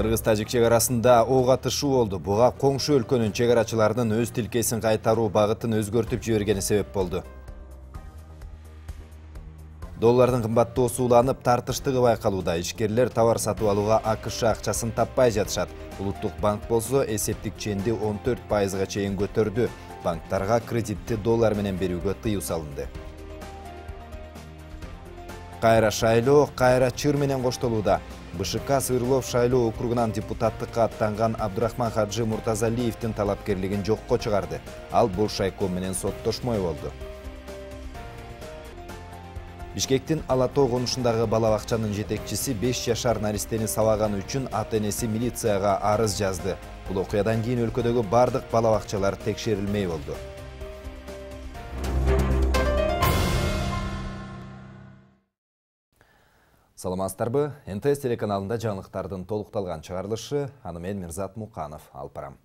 Кыргыз-Тажик чегарасында ок атышуу болду. Буга коңшу өлкөнүн чегарачыларынын өз тилкесин кайтаруу багытын өзгөртүп жибергени себеп болду. Доллардын кымбаттоосу уланып, тартыштыгы байкалууда. Ишкерлер товар сатып алууга АКШ акчасын таппай жатышат. Улуттук банк болсо эсептик ченди 14%га чейин көтөрдү. Банктарга кредитти доллар менен берүүгө тыюу салынды. Кайра шайлоо, кайра чыр менен коштолууда. БШК Сыырлов шайлоо округунан депутаттыкка аттанган Абдурахман Хаджи Муртазалиевдин талапкерлигин жокко чыгарды. Ал бул шайком менен соттошмой болду. Бишкектин Ала Тоо конушундагы бала бакчанын жетекчиси 5 жашар наристени сабаганы үчүн ата-энеси милицияга арыз жазды. Бул окуядан кийин өлкөдөгү бардык бала бакчалар текшерилмей болду. Саламатсыздарбы? НТС телеканалында жаңылыктардын толукталган чыгарылышы, аны мен Мирзат Муканов алып барам.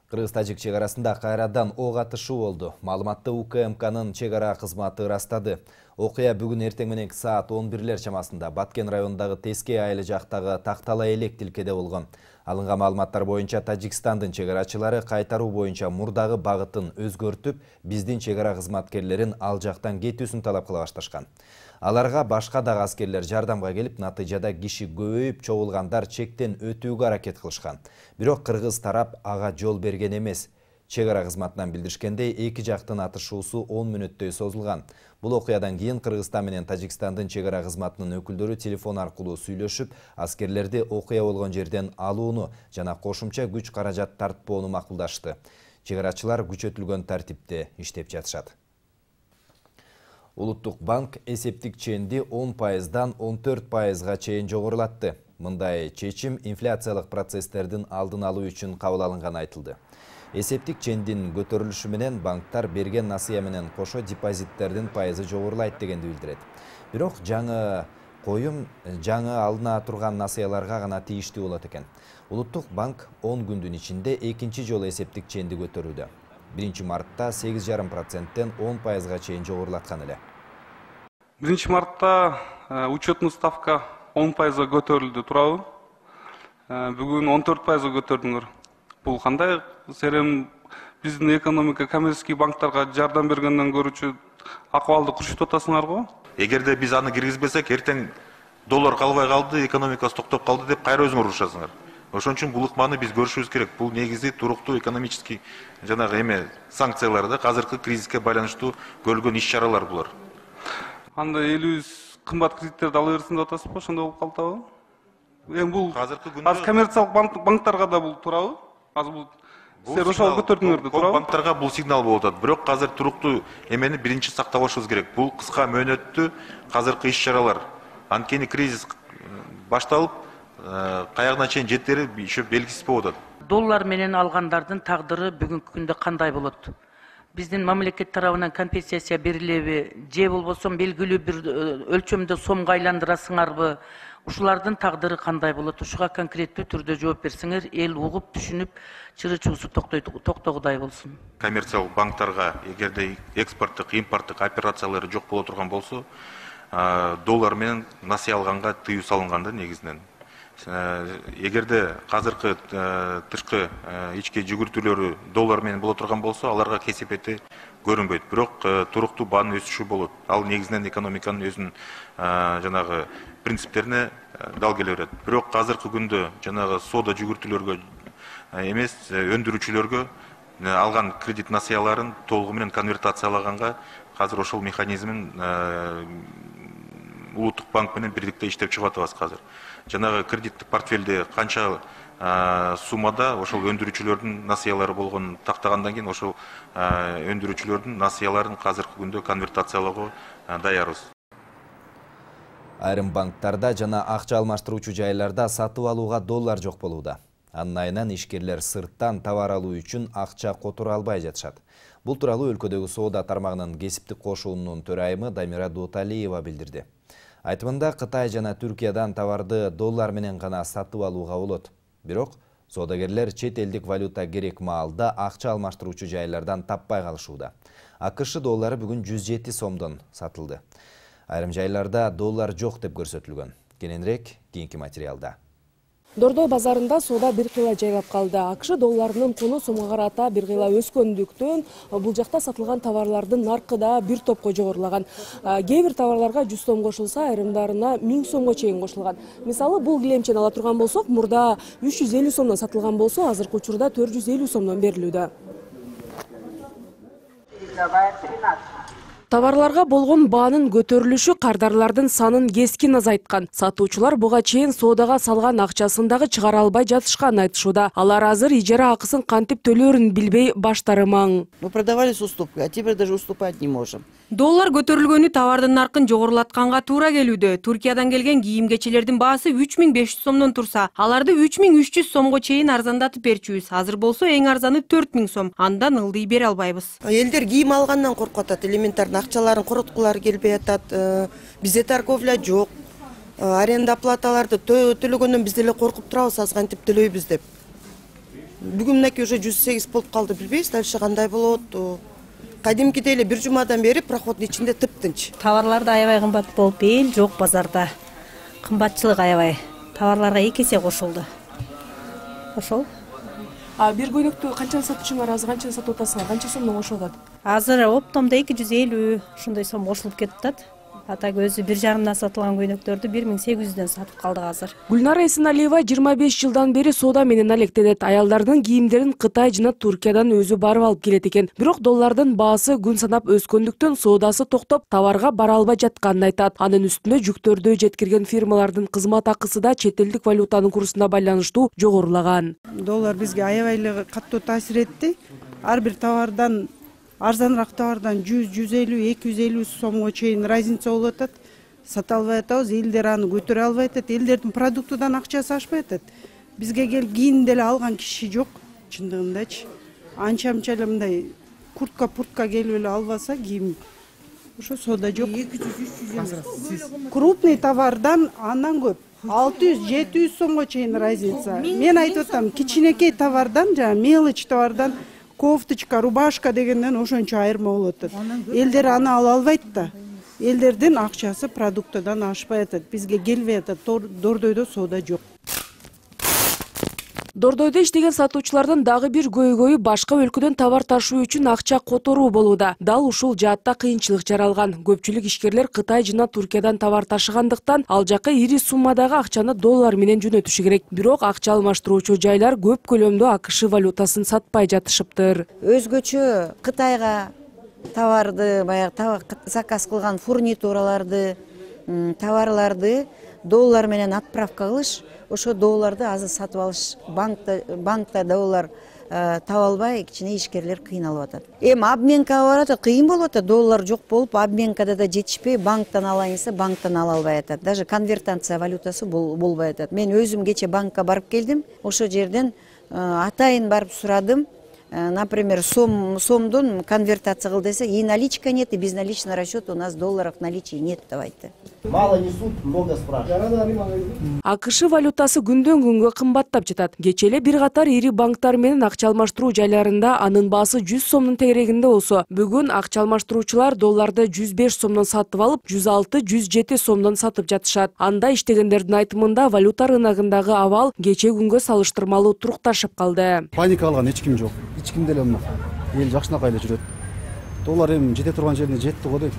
Кыргыз-Тажик чегарасында кайрадан ок атышуу болду. Маалыматты УКМКнын чегара кызматы ырастады. Окуя бүгүн эртең мененки саат 11-лер чамасында Баткен районундагы Теске айылы жактагы Тактала элек тилкеде болгон. Алынган маалыматтар боюнча Тажикстандын чегарачылары кайтаруу боюнча мурдагы багытын өзгөртүп, биздин чегара кызматкерлерин ал жактан кетүүсүн талап кыла башташкан. Аларга башка дагы аскерлер жардамга келип, натыйжада киши көбөйүп, чогулгандар чектен өтүүгө аракет кылышкан. Бирок кыргыз тарап ага жол берген эмес. Чегара кызматынан билдиришкендей, эки жактын атышуусу 10 мүнөттөй созулган. Бул окуядан кийин Кыргызстан менен Тажикстандын чегара кызматынын өкүлдөрү телефон аркылуу сүйлөшүп, аскерлерди окуя болгон жерден алууну жана кошумча күч каражат тартпоону макулдашты. Чегарачылар күчөтүлгөн тартипте иштеп жатышат. Улуттук банк эсептик ченди 10%дан 14%га чейин жогорулатты. Мындай чечим инфляциялык процесстердин алдын алуу үчүн кабыл алынганы айтылды. Эсептик чендин көтөрүлүшү менен банктар берген насыя менен кошо депозиттердин пайызы жогорулайт дегенди билдирет. Бирок жаңы коюм жаңы алына турган насыяларга гана тийиштүү болот экен. Улуттук банк 10 күндүн ичинде экинчи жолу эсептик ченди көтөрүүдө. 1-мартта 8,5%-тен 10%га чейин жогорулаткан эле. 1-мартта учетный ставка 10%га көтөрүлдү, туурабы? Бүгүн 14%га көтөрдүңөр. Бул кандай серем биздин экономика коммерческий банктарга жардам бергенден көрүүчү акыбалды курчутуп атасыңарбы? Эгерде биз аны киргизбесек, эртең доллар калбай калды, экономикасы токтоп калды деп кайра өзүңөр урушасыңар. Ошон үчүн бул ыкманы биз көрүшүбүз керек. Бул негизи туруктуу экономический жанагы эме санкциялар да, азыркы кризиске байланыштуу көрүлгөн иш-чаралар булар. Анда элибиз кымбат кредиттерди ала берсин деп атасызбы? Ошондой болуп калдыбы? Эми бул азыр коммерциялык банктарга да бул туурабы? Азыр бул силер ошол көтөрдүңөр да, туурабы? Банктарга бул сигнал болуп атат. Бирок азыр туруктуу эмени биринчи сактап алышыбыз керек. Бул кыска мөөнөттүү азыркы иш-чаралар. Анткени кризис башталып, каягына чейин жетери еще белгисиз болуп атат. Доллар менен алгандардын тагдыры бүгүнкү күндө кандай болот? Биздин мамлекет тарабынан компенсация берилеби, же болбосо белгилүү бир өлчөмдө сомго айландырасыңарбы? Ушулардын тагдыры кандай болот? Ушуга конкреттүү түрдө жооп берсеңер, эл угуп, түшүнүп, чыры-чуусу токтогудай болсун. Коммерциялык банктарга эгерде экспорттук, импорттук операциялары жок боло турган болсо, доллар менен насыя алганга тыюу салынган да негизинен. Эгерде азыркы тышкы ички жүгүртүүлөрү доллар менен боло турган болсо, аларга кесепети көрүнбөйт. Бирок туруктуу баанын өсүшү болот. Ал негизинен экономиканын өзүнүн жанагы принциптерине дал келе берет. Бирок азыркы күндө жанагы соода жүгүртүүлөргө эмес, өндүрүүчүлөргө алган кредит насыяларын толугу менен конвертациялаганга азыр ошол механизмин Улуттук банк менен бирдикте иштеп чыгып атабыз азыр. Жанагы кредиттик портфелде канча суммада ошол өндүрүүчүлөрдүн насыялары болгон тактагандан кийин ошол өндүрүүчүлөрдүн насыяларын азыркы күндө конвертациялоого даярбыз. Айрым банктарда жана акча алмаштыруучу жайларда сатып алууга доллар жок болууда. Анын айынан ишкерлер сырттан товар алуу үчүн акча которо албай жатышат. Бул тууралуу өлкөдөгү соода тармагынын кесиптик кошуунунун төрайымы Дамира Дуталиева билдирди. Айтымында Кытай жана Түркиядан товарды доллар менен гана сатып алууга болот. Бирок соодагерлер чет элдик валюта керек маалда акча алмаштыруучу жайлардан таппай калышууда. АКШ доллары бүгүн 107 сомдон сатылды. Айрым жайларда доллар жок деп көрсөтүлгөн. Кененирээк кийинки материалда. Дордо базарында соода бир кыйла жайгап калды. АКШ долларынын куну сомго карата бир кыйла өскөндүктөн бул жакта сатылган товарлардын наркы да бир топко жогорулаган. Кээ бир товарларга 100 сом кошулса, айрымдарына 1000 сомго чейин кошулган. Мисалы, бул килемчени ала турган болсок, мурда 350 сомдон сатылган болсо, азыркы учурда 450 сомдон берилүүдө. Товарларга болгон баанын көтөрүлүшү кардарлардын санын кескин азайткан. Сатуучулар буга чейин соодага салган акчасын дагы чыгара албай жатышканын айтышууда. Алар азыр ижара акысын кантип төлөөрүн билбей баштары маң. Мы продавали с уступкой, а теперь даже уступать не можем. Доллар көтөрүлгөнү товардын наркын жогорулатканга туура келүүдө. Туркиядан келген кийим-кечелердин баасы 3500 сомдон турса, аларды 3300 сомго чейин арзандатып берчүбүз. Азыр болсо эң арзаны 4000 сом. Андан ылдый бере албайбыз. Элдер кийим алгандан коркуп атат, элементарный акчаларын короткулар келбей атат. Бизде торговля жок. Аренда платаларды төлөгөндөн биз деле коркуп турабыз, аз кантип төлөйбүз деп. Бүгүнкү уже 108 болуп калды, билбейбиз, дальше кандай болот. Кадимкидей эле бир жумадан бери проходдун ичинде тыптынч. Товарлар да аябай кымбат болуп, эл жок базарда. Кымбатчылык аябай. Товарларга 2 эсе кошулду. Ошол. Бир көйнөктү канча сатчыңар, азыр канча сатып атасыңар, канча сомдон кошуп атат? Азыр оптомдо 250 ушундай сом кошулуп кетип атат. Ата көзү 1,5 сатылган көйнөктөрдү 1800дөн сатып калдык азыр. Гүлнара Эсеналиева 25 жылдан бери соода менен алектенет. Аялдардын кийимдерин Кытай жана Туркиядан өзү барып алып келет экен. Бирок доллардын баасы күн санап өскөндүктөн соодасы токтоп, товарга бара албай жатканын айтат. Анын үстүнө жүктөрдү жеткирген фирмалардын кызмат акысы да чет элдик валютанын курсуна байланыштуу жогорулаган. Доллар бизге аябай эле катуу таасир этти. Ар бир товардан арзаныраак товардан 100, 150, 250 сомго чейин разница болуп атат. Сата албай атабыз, элдер аны көтөрө албай атат. Элдердин продуктудан акчасы ашпай атат. Бизге келип кийин деле алган киши жок, чындыгындачы. Анча-мынча эле мындай куртка келип эле албаса кийим. Ошо соода жок. 200-300 крупный товардан андан көп. 600-700 сомго чейин разница. Мен айтып атам, кичинекей товардан, жана мелочь товардан кофточка, рубашка дегенден ошончо айырма болот. Элдер аны ала албайт да. Элдердин акчасы продуктадан ашпай атат. Бизге келбей атат. Дордойдо соода жок. Дордойдо иштеген сатуучулардын дагы бир көйгөйү башка өлкөдөн товар ташуу үчүн акча которуу болууда. Дал ушул жаатта кыйынчылык жаралган. Көпчүлүк ишкерлер Кытай жана Туркиядан товар ташыгандыктан ал жакка ири суммадагы акчаны доллар менен жөнөтүшү керек. Бирок акча алмаштыруучу жайлар көп көлөмдө АКШ валютасын сатпай жатышыптыр. Өзгөчө Кытайга товарды, баягы заказ кылган фурнитураларды, товарларды доллар менен отправка кылыш, ошо долларды азыр сатып алыш, банкта доллар таба албай кичине ишкерлер кыйналып атат. Эми обменкага барат, кыйын болуп атат, доллар жок болуп, обменкада да жетишпей, банктан алайын десе, банктан ала албай атат. Даже конвертация валютасы болбой атат. Мен өзүм кече банкка барып келдим, ошо жерден атайын барып сурадым. Например, сомдон конвертация кыл десе, и наличка нет, и безналичный расчет, у нас долларов наличия нет, давайте. Мало несут, много спрашивают. АКШ валютасы күндөн күнгө кымбаттап жатат. Кече эле бир катар ири банктар менен акча алмаштыруу жайларында анын баасы 100 сомдун тегерегинде болсо, бүгүн акча алмаштыруучулар долларды 105 сомдон сатып алып, 106-107 сомдон сатып жатышат. Анда иштегендердин айтымында валюта рыногундагы абал кече күнгө салыштырмалуу турукташып калды. Паника алган эч ким жок. Эч ким деле эл жакшынакай эле жүрөт. Доллар эми жете турган жерине жетти го дейт.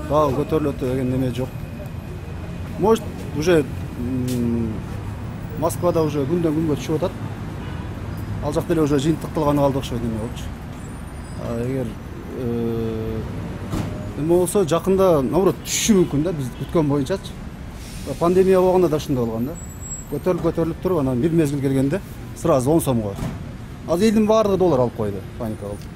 Дагы көтөрүлөт деген неме жок. Может, уже Москвада уже күндөн күнгө түшүп атат. Ал жакта эле уже жыйынтыкталганы калды окшойт неме болчу. Эгер эме болсо жакында наоборот түшүшү мүмкүн да, биз күткөн боюнчачы. Пандемия болгондо да ушундай болгон да. Көтөрүлүп туруп анан бир мезгил келгенде сразу 10 сомго. Азыр элдин баардыгы доллар алып койду, паника кылды.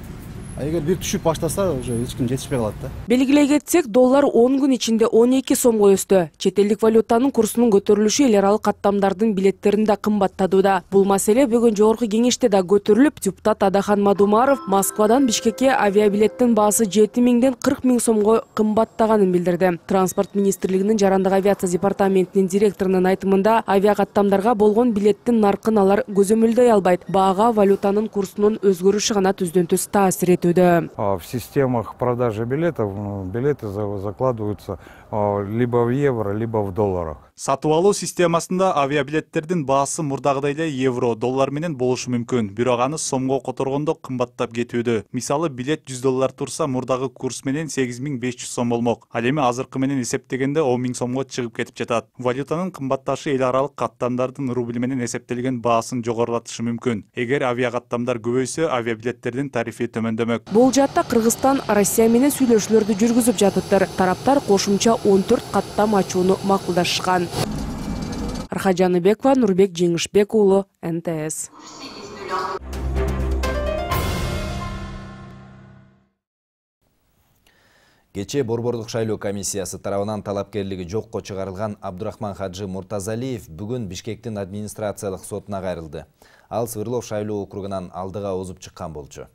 Эгер бир түшүп баштаса, уже эч ким жетишпей калат да. Белгилей кетсек, доллар 10 күн ичинде 12 сомго өстү. Чет элдик валютанын курсунун көтөрүлүшү эл аралык каттамдардын билеттерин да кымбаттатууда. Бул маселе бүгүн жогорку кеңеште да көтөрүлүп, депутат Адахан Мадумаров Москвадан Бишкекке авиабилеттин баасы 7000ден 40 000 сомго кымбаттаганын билдирди. Транспорт министрлигинин жарандык авиация департаментинин директорунун айтымында, авиакаттамдарга болгон билеттин наркын алар көзөмөлдөй албайт. Баага валютанын курсунун өзгөрүшү гана түздөн-түз таасир этүүдө. В системах продажи билетов билеты закладываются либо в евро, либо в долларах. Сатып алуу системасында авиабилеттердин баасы мурдагыдай эле евро, доллар менен болушу мүмкүн. Бирок аны сомго которгондо кымбаттап кетүүдө. Мисалы, билет 100 доллар турса, мурдагы курс менен 8500 сом болмок. Ал эми азыркы менен эсептегенде 10.000 сомго чыгып кетип жатат. Валютанын кымбатташы эл аралык каттамдардын рубль менен эсептелген баасын жогорулатышы мүмкүн. Эгер авиакаттамдар көбөйсө, авиабилеттердин тарифи төмөндөмөк. Бул жаатта Кыргызстан Россия менен сүйлөшүүлөрдү жүргүзүп жатыптыр. Тараптар кошумча 14 каттам ачууну макулдашкан. Арха Жаныбекова, Нурбек Жеңишбек уулу, НТС. Кече Борбордук шайлоо комиссиясы тарабынан талапкерлиги жокко чыгарылган Абдурахман Хаджи Муртазалиев бүгүн Бишкектин администрациялык сотуна кайрылды. Ал Свердлов шайлоо округунан алдыга озуп чыккан болчу.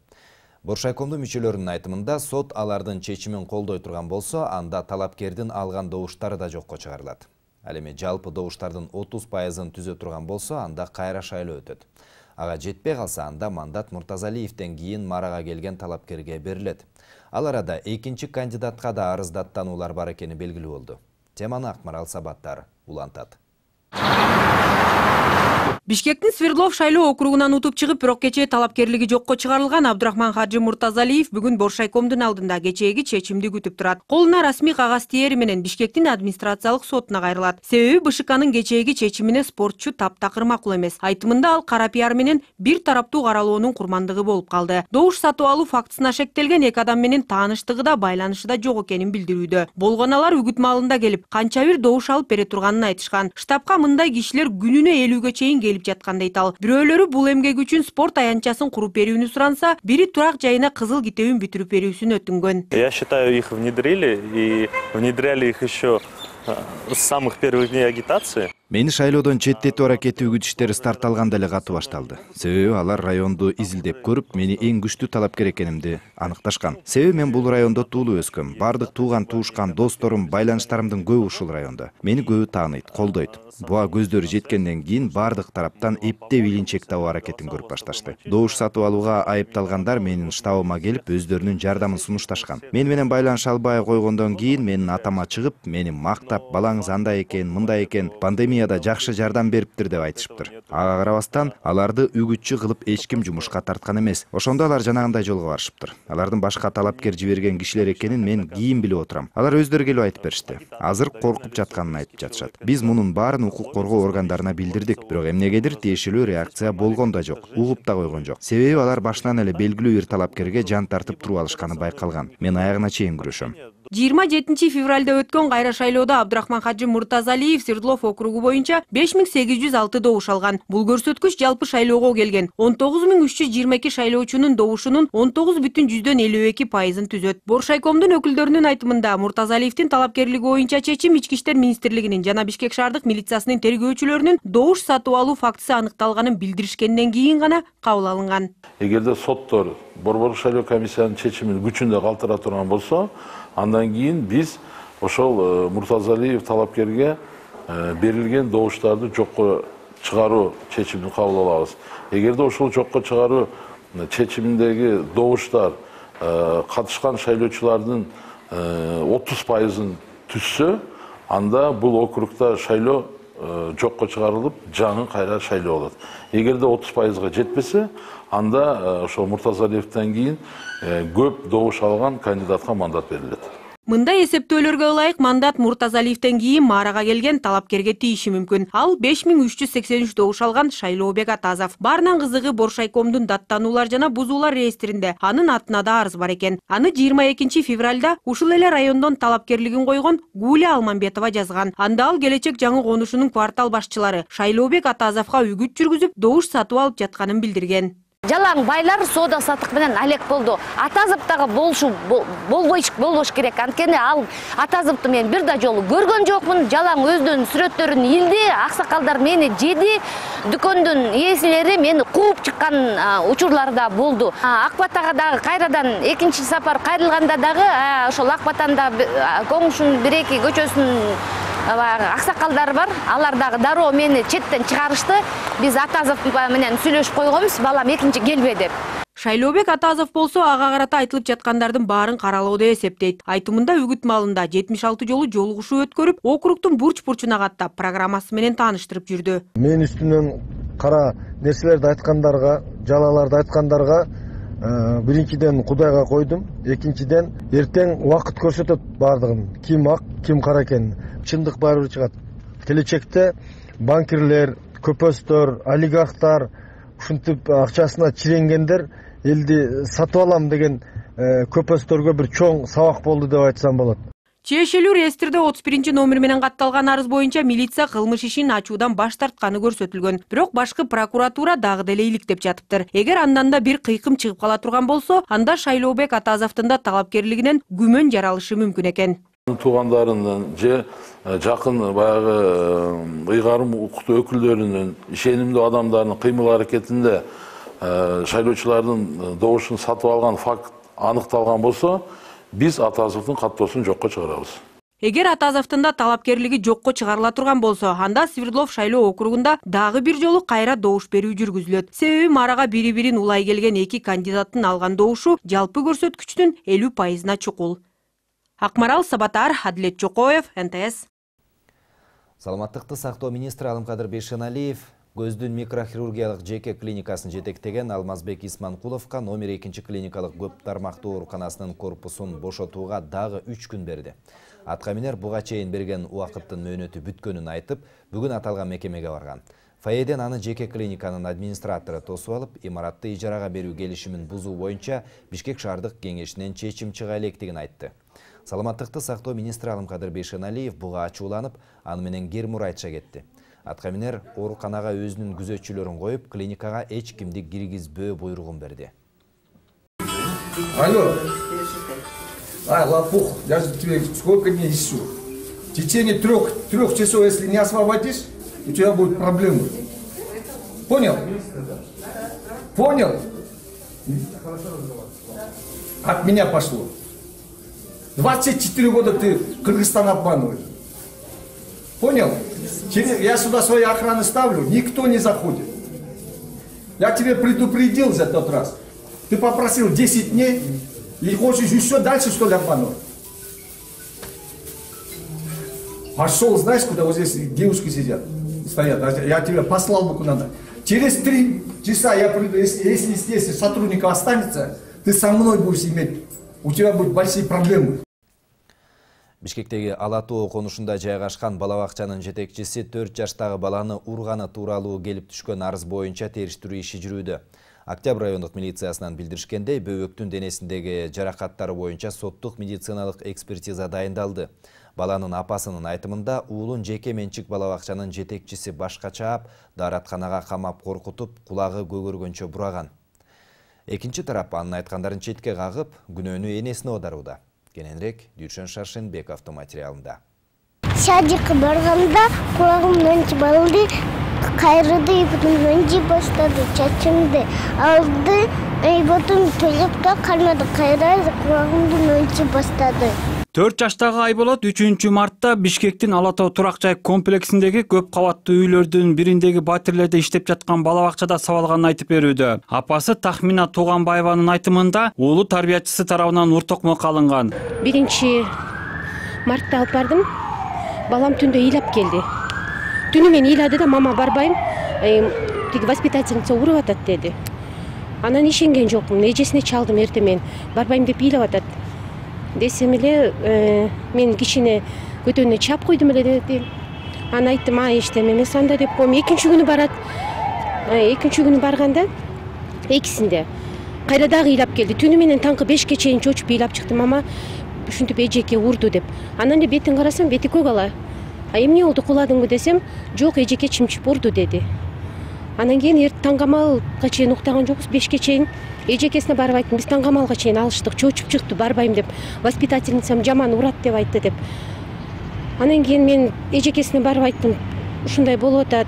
Боршайкомдун мүчөлөрүнүн айтымында сот алардын чечимин колдой турган болсо, анда талапкердин алган добуштары да жокко чыгарылат. Ал эми жалпы добуштардын 30%-ын түзө турган болсо, анда кайра шайлоо өтөт. Ага жетпей калса, анда мандат Муртазалиевден кийин марага келген талапкерге берилет. Ал арада экинчи кандидатка да арыздаттануулар бар экени белгилүү болду. Теманы Акмарал Сабаттар улантат. Бишкектин Свердлов шайлоо округунан утуп чыгып, бирок кечээ талапкерлиги жокко чыгарылган Абдурахман Хаджи Муртазалиев бүгүн Боршайкомдун алдында кечээги чечимди күтүп турат. Колуна расмий кагаз тиери менен Бишкектин администрациялык сотуна кайрылат. Себеби БШКнын кечээги чечимине спортчу таптакыр макул эмес. Айтымында ал кара пиар менен бир тараптуу каралоонун курмандыгы болуп калды. Добуш сатып алуу фактысына шектелген эки адам менен тааныштыгы да байланышы да жок экенин билдирүүдө. Болгон алар үгүт маалында келип, канча бир добуш алып бере турганын айтышкан. Штабка мындай кишилер күнүнө 50ге чейин келип жаткан дейт ал. Бирөөлөрү бул эмгек үчүн спорт аянтчасын куруп берүүнү суранса, бири турак жайына кызыл китебин бүтүрүп берүүсүн өтүнгөн. Я считаю, их внедрили и внедряли их еще с самых первых дней агитации. Мени шайлоодон четтетүү аракети үгүт иштери стартталганда эле катуу башталды. Себеби алар районду изилдеп көрүп, мени эң күчтүү талапкер экенимди аныкташкан. Себеби мен бул райондо туулуп өскөм. Бардык тууган туушкан досторум, байланыштарымдын көбү ушул райондо. Мени көбү тааныйт, колдойт. Буга көздөрү жеткенден кийин бардык тараптан эптеп илинчек табуу аракетин көрүп башташты. Добуш сатып алууга айыпталгандар менин штабыма келип, өздөрүнүн жардамын сунушташкан. Мен менен байланыша албай койгондон кийин менин атама чыгып, мени мактап, балаңыз андай экен, мындай экен, пандемияда жакшы жардам бериптир деп айтышыптыр. Ага карабастан аларды үгүтчү кылып эч ким жумушка тарткан эмес. Ошондо алар жанагындай жолго барышыптыр. Алардын башка талапкер жиберген кишилер экенин мен кийин билип отурам. Алар өздөрү келип айтып беришти. Азыр коркуп жатканын айтып жатышат. Биз мунун баарын укук коргоо органдарына билдирдик, бирок эмнегедир тиешелүү реакция болгон да жок, угуп да койгон жок. Себеби алар башынан эле белгилүү бир талапкерге жан тартып туруп алышканы байкалган. Мен аягына чейин күрөшөм. 27 февралда өткөн кайра шайлоодо Абдурахман Хаджи Муртазалиев Свердлов округу боюнча 5806 добуш алган. Бул көрсөткүч жалпы шайлоого келген 19322 шайлоочунун добушунун 19,52%-ын түзөт. Боршайкомдун өкүлдөрүнүн айтымында Муртазалиевдин талапкерлиги боюнча чечим Ички иштер министрлигинин жана Бишкек шаардык милициясынын тергөөчүлөрүнүн добуш сатып алуу фактысы аныкталганын билдиришкенден кийин гана кабыл алынган. Эгерде соттор Борбордук шайлоо комиссиянын чечимин күчүндө калтыра турган болсо, андан кийин биз ошол Муртазалиев талапкерге берилген добуштарды жокко чыгаруу чечимин кабыл алабыз. Эгерде ошол жокко чыгаруу чечиминдеги добуштар катышкан шайлоочулардын 30%-ын түзсө, анда бул округда шайлоо жокко чыгарылып, жаңы кайра шайлоо болот. Эгерде 30%-га жетпесе, анда ошол Муртазалиевден кийин көп добуш алган кандидатка мандат берилет. Мындай эсептөөлөргө ылайык мандат Муртазалиевден кийин марага келген талапкерге тийиши мүмкүн. Ал 5383 добуш алган Шайлообек Атазов. Баарынан кызыгы Боршайкомдун даттануулар жана бузуулар реестринде анын атына да арыз бар экен. Аны 22 февралда ушул эле райондон талапкерлигин койгон Гуля Алмамбетова жазган. Анда ал келечек жаңы конушунун квартал башчылары Шайлообек Атазовго үгүт жүргүзүп, добуш сатып алып жатканын билдирген. Жалаң байлар соода сатык менен алек болду. Атазовтагы болбош керек. Анткени ал Атазовду мен бир да жолу көргөн жокмун. Жалаң өздөрүнүн сүрөттөрүн илди, аксакалдар мени жеди, дүкөндүн ээсилери мени кууп чыккан учурлар да болду. Акбатага дагы кайрадан экинчи сапар кайрылганда дагы ошол Акбатанда Коңушунун 1-2 көчөсүнүн аксакалдар бар. Алар дагы дароо мени четтен чыгарышты. Биз Атазов менен сүйлөшүп койгонбуз, балам экинчи келбе деп. Шайлообек Атазов болсо ага карата айтылып жаткандардын баарын каралоодо эсептейт. Айтымында үгүт маалында 76 жолу жолугушуу өткөрүп, округдун бурч-бурчуна каттап, программасы менен тааныштырып жүрдү. Мен үстүнөн кара нерселерди айткандарга, жалаларды айткандарга биринчиден Кудайга койдум, экинчиден эртең убакыт көрсөтөт бардыгын. Ким ак, ким кара экенин. Чындык баары чыгат. Келечекте банкирлер, көпөстөр, олигархтар ушинтип акчасына чиренгендер элди сатып алам деген көпөстөргө бир чоң сабак болду деп айтсам болот. Чечилүү реестрде 31 номер менен катталган арыз боюнча милиция кылмыш ишин ачуудан баш тартканы көрсөтүлгөн. Бирок башкы прокуратура дагы деле иликтеп жатыптыр. Эгер андан да бир кыйкым чыгып кала турган болсо, анда Шайлообек Атазовдун да талапкерлигинен күмөн жаралышы мүмкүн экен. Туугандарынын же жакын баягы ыйгарым укуктуу өкүлдөрүнүн, ишенимдүү адамдардын кыймыл аракетинде шайлоочулардын добушун сатып алган факт аныкталган болсо, биз Атазовдун каттоосун жокко чыгарабыз. Эгер Атазовдун да талапкерлиги жокко чыгарыла турган болсо, анда Свердлов шайлоо округунда дагы бир жолу кайра добуш берүү жүргүзүлөт. Себеби марага бири-бирин улай келген эки кандидаттын алган добушу жалпы көрсөткүчтүн 50%-на чукул. Акмарал Сабатар, Адилет Жокоев, НТС. Саламаттыкты сактоо министри Алымкадыр Бейшеналиев көздүн микрохирургиялык жеке клиникасын жетектеген Алмазбек Исманкуловка номер 2 клиникалык көп тармактуу ооруканасынын корпусун бошотууга дагы 3 күн берди. Аткаминер буга чейин берген убакыттын мөөнөтү бүткөнүн айтып, бүгүн аталган мекемеге барган. Фаеден аны жеке клиниканын администратору тосуп алып, имаратты ижарага берүү келишимин бузуу боюнча Бишкек шаардык кеңешинен чечим чыга электигин айтты. Саламаттыкты сактоо министри Алымкадыр Бейшеналиев буга ачууланып, аны менен Гермур айтша кетти. Аткаминер ооруканага өзүнүн күзөтчүлөрүн коюп, клиникага эч кимди киргизбөө буйругун берди. Алло. Лопух, я же тебе сколько дней ищу. В течение трех часов, если не освободишь, у тебя будут проблемы. Понял? Понял? От меня пошло. 24 года ты Кыргызстан обманываешь. Понял? Я сюда свои охраны ставлю, никто не заходит. Я тебе предупредил за тот раз. Ты попросил 10 дней и хочешь еще дальше, что ли, обманывать? Пошел, знаешь, куда вот здесь девушки сидят, стоят. Я тебя послал бы куда-то. Через 3 часа я приду, если здесь сотрудников останется, ты со мной будешь иметь, у тебя будут большие проблемы. Бишкектеги Алатуу конушунда жайгашкан балабакчанын жетекчиси 4 жаштагы баланы урганы тууралуу келип түшкөн арыз боюнча териштирүү иши жүрүүдө. Октябрь райондук милициясынан билдиришкендей, бөбөктүн денесиндеги жаракаттары боюнча соттук медициналык экспертиза дайындалды. Баланын апасынын айтымында, уулун жеке менчик балабакчанын жетекчиси башка чаап, дааратканага камап коркутуп, кулагы көгөргөнчө бураган. Экинчи тарап анын айткандарын четке кагып, күнөөнү энесине оодарууда. Кененирээк Дүйшөн Шаршенбек автоматериалында. Садикке барганда кулагымдан чыбалды, кайрыды, потом өнжи баштады, чачымды алды, потом төлөпкө кармады, кайрайды, кулагымдан өнжи баштады. 4 жаштагы Айболот 3 мартта Бишкектин Алатоо турак жай комплексиндеги көп кабаттуу үйлөрдүн бириндеги батирлерде иштеп жаткан балабакчада сабалганын айтып берүүдө. Апасы Тахмина Туганбаеванын айтымында, уулу тарбиячысы тарабынан уртокмо калынган. 1 мартта алып бардым. Балам түндө ыйлап келди. Түнү мен ыйлады да, мама барбайм, тиги воспитательница уруп атат деди. Анан ишенген жокмун, эжесине чалдым эртемен, барбайм деп ыйлап атат. Десем эле мен кичине көтөнүнө чап койдум эле деди. Аны айттым, эчтеме эмес анда деп коем. Экинчи күнү барат. Экинчи күнү барганда экисинде кайра дагы ыйлап келди. Түнү менен таңкы 5ке чейин чочуп ыйлап чыктым, мама ушинтип эжеке урду деп. Анан эле бетин карасам, бети көк ала. Эмне болду, куладыңбы десем, жок, эжеке чимчип урду деди. Анан кийин таңгамалга чейин уктаган жокпуз, 5ке чейин эжекесине барып айттым, биз таңгамалга чейин алыштык, чочуп чыкты, барбайм деп, воспитательницам жаман урат деп айтты деп. Анан кийин мен эжекесине барып айттым, ушундай болуп атат,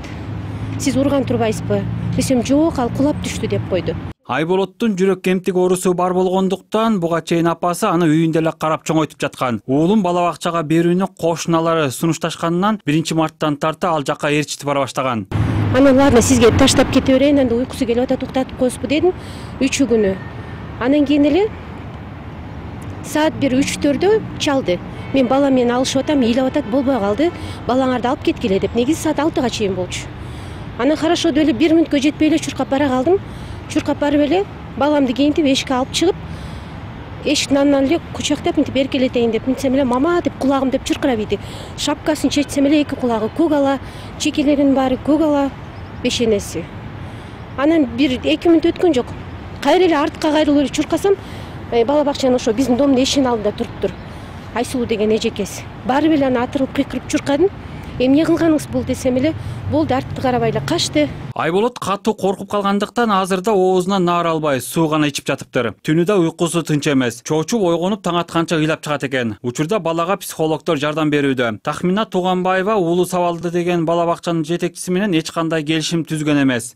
сиз урган турбайсызбы? Десем, жок, ал кулап түштү деп койду. Айболоттун жүрөк кемтик оорусу бар болгондуктан буга чейин апасы аны үйүндө эле карап чоңойтуп жаткан. Уулун балабакчага берүүнү кошуналары сунушташканынан 1 марттан тарта ал жакка ээрчитип бара баштаган. Анан ладно, сизге таштап кете берейин, анда уйкусу келип атат, уктатып коесузбу дедим. 3 күнү. Анан кийин эле саат 1-3-4 чалды. Мен балам менен алышып атам, ыйлап атат, болбой калды. Балаңарды алып кеткиле деп. Негизи саат 6-га чейин болчу. Анан хорошо деп эле 1 мүнөткө жетпей эле чуркап бара калдым. Чуркап барып эле баламды кийинтип эшикке алып чыгып, эшиктин андынан эле кучактап мынтип эркелетейин деп минтсем эле мама деп кулагым деп чыркырап ийди. Шапкасын чечсем эле 2 кулагы көк ала, чекелеринин баары көк ала, бешенеси. Анан 1-2 мүнөт өткөн жок. Кайра эле артка кайрылып эле чуркасам, бала бакчанын ошо биздин домдун эшигинин алдында туруптур. Айсулуу деген эжекеси. Барып эле аны атырылып кыйкырып чуркадым. Эмне кылганыңыз бул десем эле, болду, артты карабай эле качты. Айболот катуу коркуп калгандыктан азырда оозунан наар албай суу гана ичип жатыптыр. Түнү да уйкусу тынч эмес. Чоочуп ойгонуп таң атканча ыйлап чыгат экен. Учурда балага психологдор жардам берүүдө. Тахмина Туганбаева уулу Сабалды деген бала бакчанын жетекчиси менен эч кандай келишим түзгөн эмес.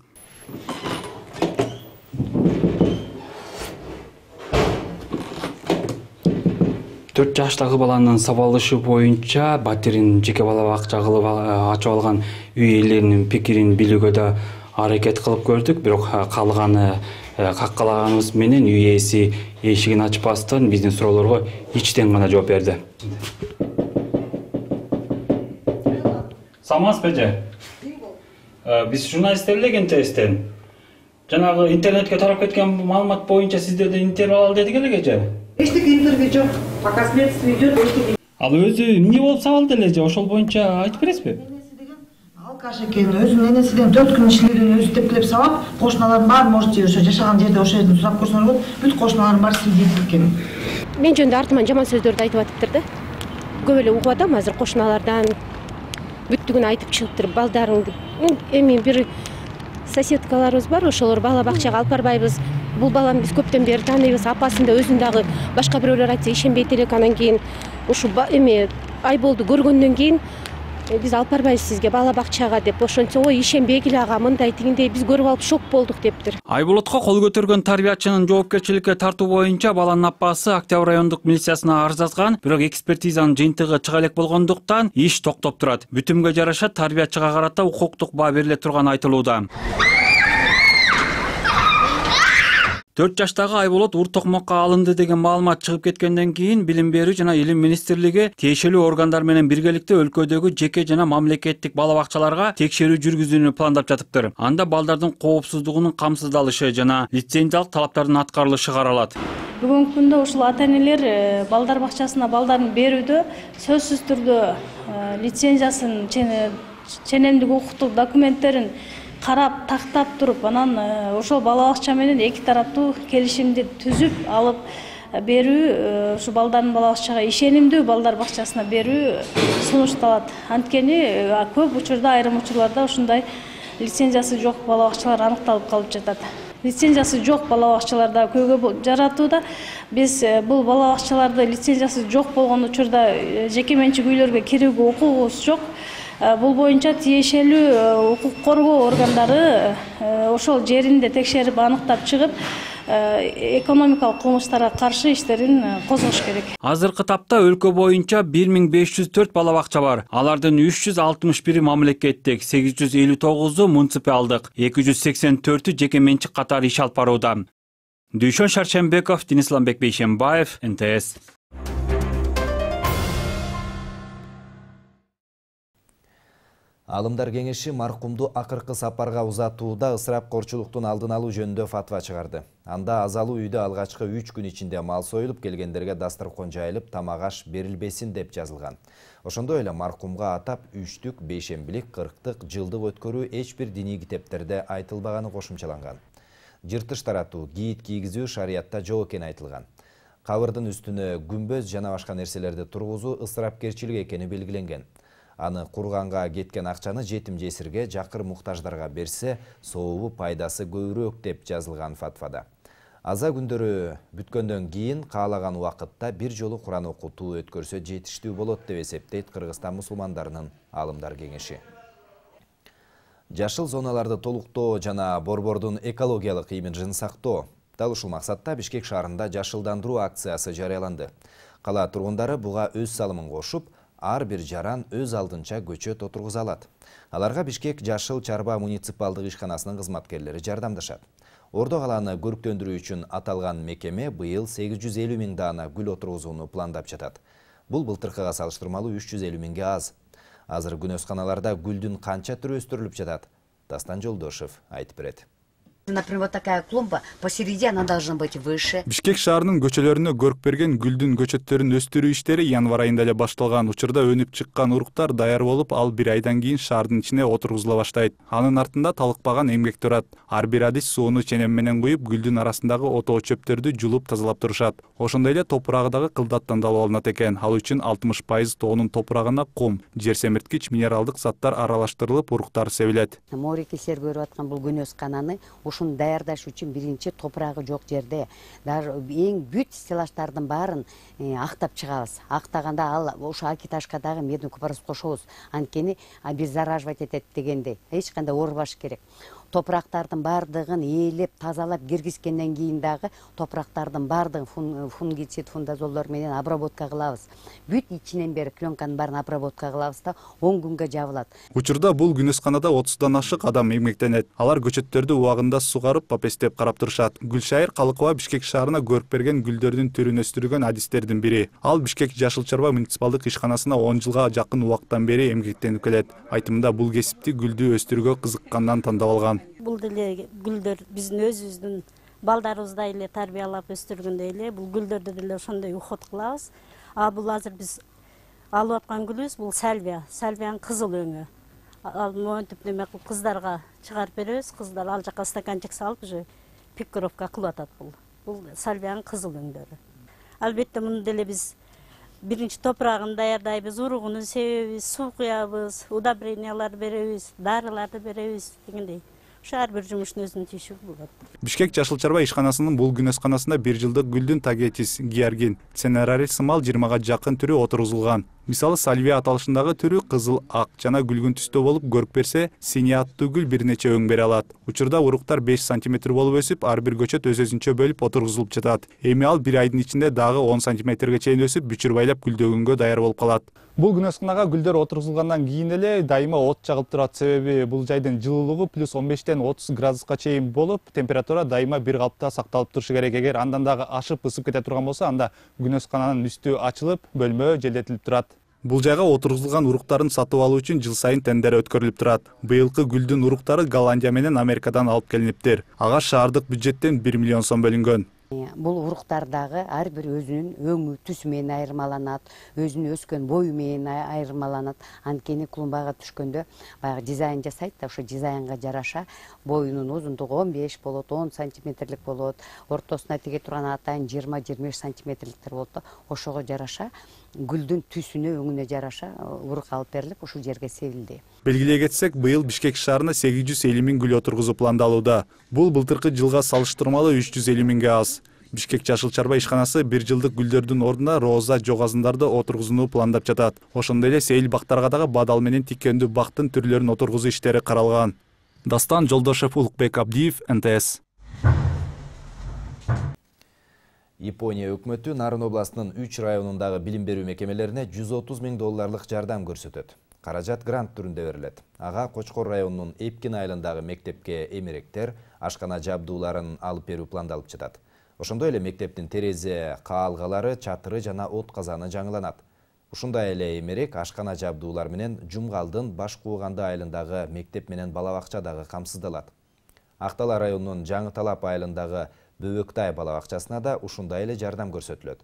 4 жаштагы баланын сабалышы боюнча батирин жеке бала бакча кылып ачып алган үй ээлеринин пикирин билүүгө да аракет кылып көрдүк, бирок калганы каккалаганыбыз менен үй ээси эшигин ачпастан биздин суроолорго ичтен гана жооп берди. Саламатсызбы эже? Биз журналисттер эле кентебизден. Жанагы интернетке тарап кеткен маалымат боюнча сиздерден интервью алалы дедик эле эже. Эчтеке интервью жок. Пока следствие идет, эчтеке. Ал өзү эмне болуп Сабалды эле эже? Ошол боюнча айтып бересизби? Алкаш экен, өзүнүн энесиден 4 күн ишлерин өзү тепкилеп сабап, кошуналардын баары можете ошо жашаган жерде ошол жерден сурап көрсөңөр болот. Бүт кошуналардын баары свидетель экен. Мен жөнүндө артыман жаман сөздөрдү айтып атыптыр да. Көп эле угуп атам азыр кошуналардан бүттүгүн айтып чыгыптыр. Балдарыңды эми бир соседкаларыбыз бар, ошолор бала бакчага алып барбайбыз. Бул баланы биз көптөн бери тааныйбыз. Апасын да өзүн дагы башка бирөөлөр айтса ишенбейт элек. Анан кийин ушу эми Айболду көргөндөн кийин биз алып барбайбыз сизге бала бакчага деп. Ошончо ой ишенбегиле ага, мындай тигиндей биз көрүп алып шок болдук дептир. Айболотко кол көтөргөн тарбиячынын жоопкерчиликке тартуу боюнча баланын апасы Октябрь райондук милициясына арыз жазган, бирок экспертизанын жыйынтыгы чыга элек болгондуктан иш токтоп турат. Бүтүмгө жараша тарбиячыга карата укуктук баа бериле турганы айтылууда. 4 жаштагы Айболот ур токмокко алынды деген маалымат чыгып кеткенден кийин Билим берүү жана Илим министрлиги тиешелүү органдар менен биргеликте өлкөдөгү жеке жана мамлекеттик бала бакчаларга текшерүү жүргүзүүнү пландап жатыптыр. Анда балдардын коопсуздугунун камсыздалышы жана лицензиялык талаптардын аткарылышы каралат. Бүгүнкү күндө ушул ата-энелер балдар бакчасына балдарын берүүдө сөзсүз түрдө лицензиясын, ченемдик укуктук документтерин карап, тактап туруп, анан ошол бала бакча менен эки тараптуу келишимди түзүп алып берүү, ушу балдардын бала бакчага ишенимдүү балдар бакчасына берүү сунушталат. Анткени көп учурда, айрым учурларда ушундай лицензиясы жок бала бакчалар аныкталып калып жатат. Лицензиясы жок бала бакчаларда көйгөй жаратууда. Биз бул бала бакчаларды лицензиясы жок болгон учурда жеке менчик үйлөргө кирүүгө укугубуз жок. Бул боюнча тиешелүү укук коргоо органдары ошол жеринде текшерип аныктап чыгып, экономикалык кылмыштарга каршы иштерин козгош керек. Азыркы тапта өлкө боюнча 1504 бала бакча бар. Алардын 361 мамлекеттик, 859 муниципалдык, 284 жеке менчик катары иш алып барууда. Дүйшөн Шаршембеков, Денисламбек Бейшенбаев, НТС. Алымдар кеңеши маркумду акыркы сапарга узатууда ысырапкорчулуктун алдын алуу жөнүндө фатва чыгарды. Анда азалуу үйдө алгачкы 3 күн ичинде мал союлуп, келгендерге дасторкон жайылып, тамак аш берилбесин деп жазылган. Ошондой эле маркумга атап 3-түк, бейшембилик, 40-тык жылдык өткөрүү эч бир диний китептерде айтылбаганы кошумчаланган. Жыртыш таратуу, кийит кийгизүү шариятта жок экени айтылган. Кабырдын үстүнө күмбөз жана башка нерселерди тургузуу ысырапкерчилик экени белгиленген. Аны курганга кеткен акчаны жетим жесирге, жакыр муктаждарга берсе, сообу пайдасы көбүрөөк деп жазылган фатвада. Аза күндөрү бүткөндөн кийин каалаган убакытта бир жолу Куран окутуу өткөрсө жетиштүү болот деп эсептейт Кыргызстан мусулмандарынын алымдар кеңеши. Жашыл зоналарды толуктоо жана борбордун экологиялык имиджин сактоо. Дал ушул максатта Бишкек шаарында жашылдандыруу акциясы жарыяланды. Кала тургундары буга өз салымын кошуп, ар бир жаран өз алдынча көчөт отургуза алат. Аларга Бишкек Жашыл Чарба муниципалдык ишканасынын кызматкерлери жардамдашат. Ордо калааны көрктөндүрүү үчүн аталган мекеме быйыл 850 000 даана гүл отургузууну пландап жатат. Бул былтыркыга салыштырмалуу 350 000 аз. Азыр күнөсканаларда гүлдүн канча түрү өстүрүлүп жатат? Дастан Жолдошев айтып берет. Например, вот такая клумба, посередине она должна быть выше. Бишкек шаарынын көчөлөрүнө көрүп берген гүлдүн көчөттөрүн өстүрүү иштери январь айында эле башталган. Учурда өнүп чыккан уруктар даяр болуп, ал бир айдан кийин шаардын ичине отургузула баштайт. Анын артында талыкпаган эмгек турат. Ар бир адис сууну ченем менен куюп, гүлдүн арасындагы отоо чөптөрдү жулуп тазалап турушат. Ошондой эле топурагы дагы кылдаттан далып алынат экен. Ал үчүн 60% тоонун топурагына кум, жер семирткич, минералдык заттар аралаштырылып, уруктар себилет. Морекесер көрүп аткан бул күнөскананы ушуну даярдаш үчүн биринчи топурагы жок жерде даже эң бүт стеллаждардын баарын актап чыгабыз. Актаганда ал ошо акиташкадагы медный купорос кошобуз. Анткени обеззараживать этет дегенде эч кандай оорубаш керек. Топурактардын бардыгын ээлеп, тазалап киргизгенден кийин дагы топурактардын бардыгын фунгицид, фундазолдор менен обработка кылабыз. Бүт ичинен бери пленканын баарын обработка кылабыз да 10 күнгө жабылат. Учурда бул күнөсканада 30дан ашык адам эмгектенет. Алар көчөттөрдү убагында сугарып, папестеп карап турушат. Гүлшайыр Калыкова Бишкек шаарына көрүп берген гүлдөрдүн түрүн өстүргөн адистердин бири. Ал Бишкек Жашыл Чарба муниципалдык ишканасына 10 жылга жакын убакыттан бери эмгектенип келет. Айтымында бул кесипти гүлдү өстүрүүгө кызыккандан тандап алган. Бул деле гүлдөр биздин өзүбүздүн балдарыбыздай эле тарбиялап өстүргөндөй эле бул гүлдөрдү деле ошондой уход кылабыз. Бул азыр биз алып аткан гүлүбүз бул сальвия, сальвиянын кызыл өңү. Ал монтип неме кылып кыздарга чыгарып беребиз. Кыздар ал жака стаканчык салып уже пикировка кылып атат бул. Бул сальвиянын кызыл өңдөрү. Албетте муну деле биз биринчи топурагын даярдайбыз, уругуну себебиз, суу куябыз, удобрениялар беребиз, дарыларды беребиз дегендей. Ар бир жумуштун өзүнүн түйшүгү болот. Бишкек Жашыл Чарба ишканасынын бул күнөсканасында 1 жылдык гүлдүн тагетис, гиаргин, ценерарий сымал 20га жакын түрү отургузулган. Мисалы сальвия аталышындагы түрү кызыл, ак жана гүлгүн түстө болуп, көрүп берсе, синий аттуу гүл бир нече өң бере алат. Учурда уруктар 5 см болуп өсүп, ар бир көчөт өз-өзүнчө бөлүп отургузулуп жатат. Эми ал бир айдын ичинде дагы 10 см чейин өсүп, бүчүр байлап гүлдөгөнгө даяр болуп калат. Бул күнөсканага гүлдөр отургузулгандан кийин эле дайыма от жагылып турат. Себеби бул жайдын жылуулугу плюс 15 30 градуска чейин болуп, температура дайыма бир калыпта сакталып турушу керек. Эгер андан дагы ашып ысып кете турган болсо, анда күнөскананын үстү ачылып, бөлмө желдетилип турат. Бул жайга отургузулган уруктарын сатып алуу үчүн жыл сайын тендер өткөрүлүп турат. Быйылкы гүлдүн уруктары Голландия менен Америкадан алып келиниптир. Ага шаардык бюджеттен 1 миллион сом бөлүнгөн. Бул уруктардагы ар бир өзүнүн өңү түсү менен айырмаланат, өзүнүн өскөн бою менен айырмаланат. Анткени клумбага түшкөндө баягы дизайн жасайт да, ошо дизайнга жараша боюнун узундугу 15 болот, 10 сантиметрлик болот, ортосуна тиге турган атайын 20-25 сантиметрликтер болот да, ошого жараша гүлдүн түсүнө, өңүнө жараша урук алып берилип, ушул жерге себилди. Белгилей кетсек, быйыл Бишкек шаарына 850 000 гүл отургузуу пландалууда. Бул былтыркы жылга салыштырмалуу 350 000 аз. Бишкек Жашыл Чарба ишканасы 1 жылдык гүлдөрдүн ордуна роза, жогазындарды отургузууну пландап жатат. Ошондой эле сейил бактарга дагы бадал менен тиккендүү бактын түрлөрүн отургузуу иштери каралган. Дастан Жолдошев, Улукбек Абдиев, НТС. Япония өкмөтү Нарын областынын 3 районундагы билим берүү мекемелерине $130 000 жардам көрсөтөт. Каражат грант түрүндө берилет. Ага Кочкор районунун Эпкин айылындагы мектепке эмеректер ашкана жабдууларын алып берүү пландалып жатат. Ошондой эле мектептин терезе каалгалары, чатыры жана от казаны жаңыланат. Ушундай эле эмерек ашкана жабдуулар менен Жумгалдын Башкууганды айылындагы мектеп менен балабакча дагы камсыздалат. Актала районунун Жаңы Талап айылындагы Бөбөктай балабакчасына да ушундай эле жардам көрсөтүлөт.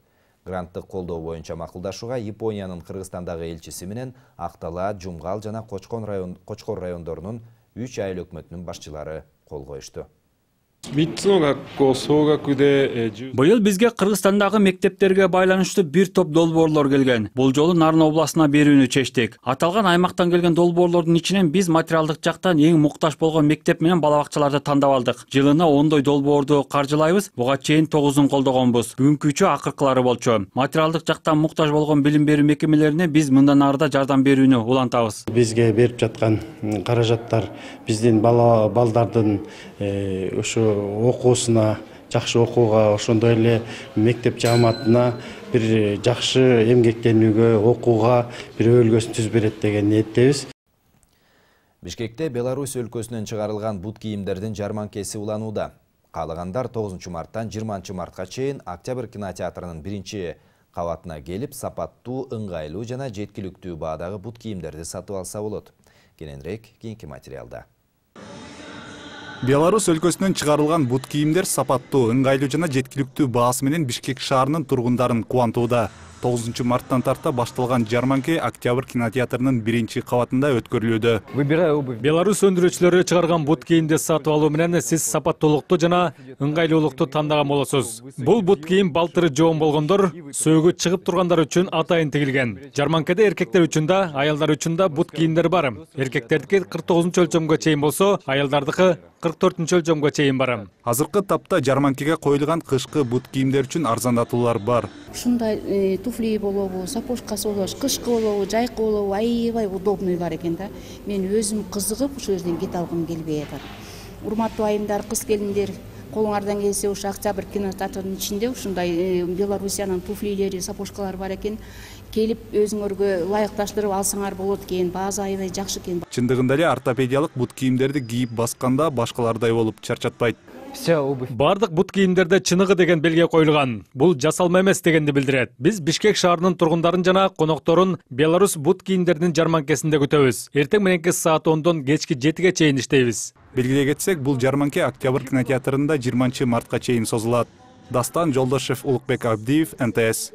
Гранттык колдоо боюнча макулдашууга Япониянын Кыргызстандагы элчиси менен Актала, Жумгал жана Кочкор райондорунун 3 айыл өкмөтүнүн башчылары кол коюшту. Быйыл бизге Кыргызстандагы мектептерге байланыштуу бир топ долбоорлор келген. Бул жолу Нарын областына берүүнү чечтик. Аталган аймактан келген долбоорлордун ичинен биз материалдык жактан эң муктаж болгон мектеп менен балабакчаларды тандап алдык. Жылына 10 долбоорду каржылайбыз, буга чейин 9-ун колдогонбуз. Бүгүнкүчө акыркылары болчу. Материалдык жактан муктаж болгон билим берүү мекемелерине биз мындан арыда жардам берүүнү улантабыз. Бизге берип жаткан каражаттар биздин балдардын ошо окуусуна, жакшы окууга, ошондой эле мектеп жааматына бир жакшы эмгектенүүгө, окууга бир өлгөсүн түзүп берет деген ниеттебиз. Бишкекте Беларусь өлкөсүнөн чыгарылган бут кийимдердин жарманкеси уланууда. Каалагандар 9 марттан 20 мартка чейин Октябрь кинотеатрынын 1-кабатына келип, сапаттуу, ыңгайлуу жана жеткиликтүү баадагы бут кийимдерди сатып алса болот. Кененирээк кийинки материалда. Беларусь өлкөсүнөн чыгарылган бут кийимдер сапаттуу, ыңгайлуу жана жеткиликтүү баасы менен Бишкек шаарынын тургундарын кубантууда. 9 марттан тарта башталган жарманке Октябрь кинотеатрынын 1-кабатында өткөрүлүүдө. Беларусь өндүрүүчүлөрү чыгарган бут кийимди сатып алуу менен сиз сапаттуулукту жана ыңгайлуулукту тандаган болосуз. Бул бут кийим балтыры жоон болгондор, сөөгү чыгып тургандар үчүн атайын тигилген. Жарманкеде эркектер үчүн да, аялдар үчүн да бут кийимдер бар. Эркектердики 49-өлчөмгө чейин болсо, аялдардыкы 44-өлчөмгө чейин бар. Азыркы тапта жарманкеге коюлган кышкы бут кийимдер үчүн арзандатуулар бар. Ушундай туфли болобу, сапожкасы болобу, кышкы болобу, жайкы болобу, аябай удобный бар экен да. Мен өзүм кызыгып ушул жерден кете алгым келбей атат. Урматтуу айымдар, кыз келиндер, колуңардан келсе ушу Октябрь кинотеатрынын ичинде ушундай Белоруссиянын туфлилери, сапожкалары бар экен. Келип өзүңөргө ылайыкташтырып алсаңар болот экен, баасы аябай жакшы экен. Чындыгында эле ортопедиялык бут кийимдерди кийип басканда башкалардай болуп чарчатпайт. Бардык бут кийимдерде чыныгы деген белге коюлган. Бул жасалма эмес дегенди билдирет. Биз Бишкек шаарынын тургундарын жана конокторун Беларусь бут кийимдердин жарманкесинде күтөбүз. Эртең мененки саат 10дон кечки 7ге чейин иштейбиз. Белгилей кетсек, бул жарманке Октябрь кинотеатрында 20 мартка чейин созулат. Дастан Жолдошев, Улукбек Абдиев, НТС.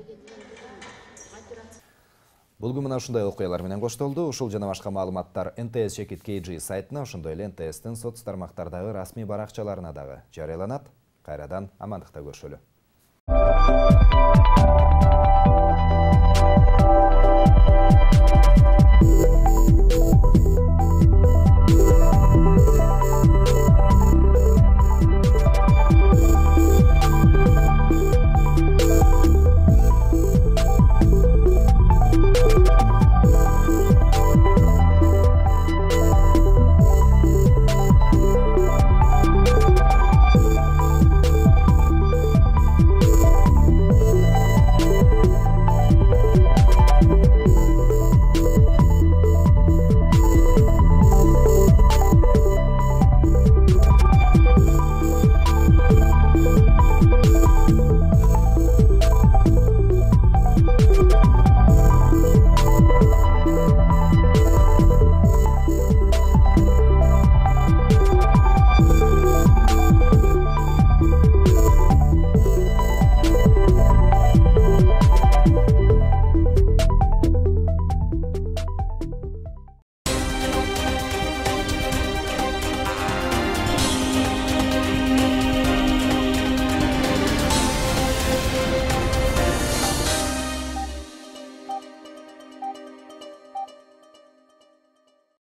Булгун мына ушундай окуялар менен коштолду. Ушул жана башка маалыматтар НТС Чекит KG сайтына, ошондой эле НТСтин соц тармактардагы расмий баракчаларына дагы жарыяланат. Кайрадан амандыкта көрүшөлү.